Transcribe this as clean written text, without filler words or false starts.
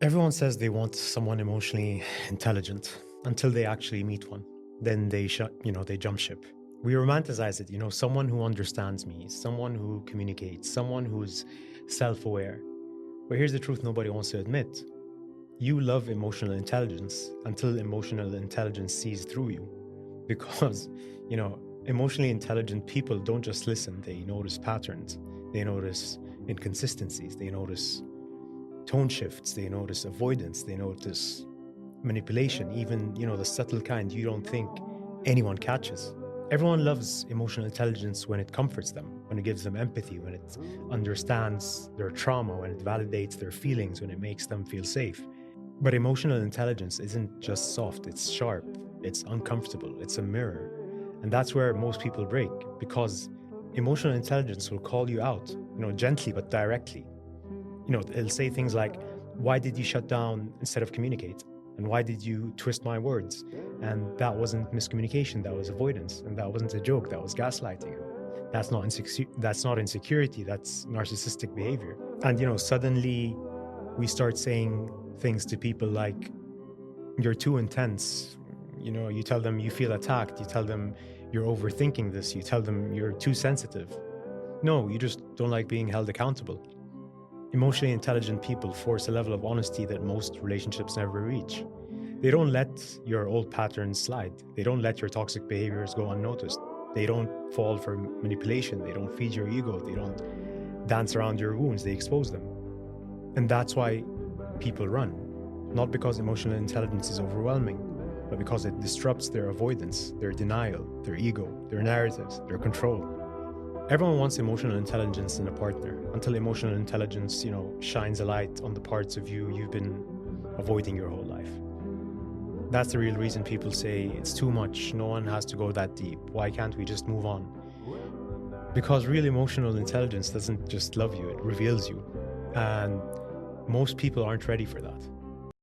Everyone says they want someone emotionally intelligent until they actually meet one. Then they jump ship. We romanticize it, someone who understands me, someone who communicates, someone who's self-aware. But here's the truth nobody wants to admit. You love emotional intelligence until emotional intelligence sees through you. Because, emotionally intelligent people don't just listen, they notice patterns, they notice inconsistencies, they notice tone shifts, they notice avoidance, they notice manipulation, even, the subtle kind you don't think anyone catches. Everyone loves emotional intelligence when it comforts them, when it gives them empathy, when it understands their trauma, when it validates their feelings, when it makes them feel safe. But emotional intelligence isn't just soft, it's sharp, it's uncomfortable, it's a mirror. And that's where most people break, because emotional intelligence will call you out, gently but directly. It'll say things like, why did you shut down instead of communicate? And why did you twist my words? And that wasn't miscommunication, that was avoidance. And that wasn't a joke, that was gaslighting. That's not insecurity, that's narcissistic behavior. And suddenly we start saying things to people like, you're too intense. You tell them you feel attacked, you tell them you're overthinking this, you tell them you're too sensitive. No, you just don't like being held accountable. Emotionally intelligent people force a level of honesty that most relationships never reach. They don't let your old patterns slide. They don't let your toxic behaviors go unnoticed. They don't fall for manipulation. They don't feed your ego. They don't dance around your wounds. They expose them. And that's why people run. Not because emotional intelligence is overwhelming, but because it disrupts their avoidance, their denial, their ego, their narratives, their control. Everyone wants emotional intelligence in a partner until emotional intelligence, shines a light on the parts of you you've been avoiding your whole life. That's the real reason people say it's too much. No one has to go that deep. Why can't we just move on? Because real emotional intelligence doesn't just love you, it reveals you. And most people aren't ready for that.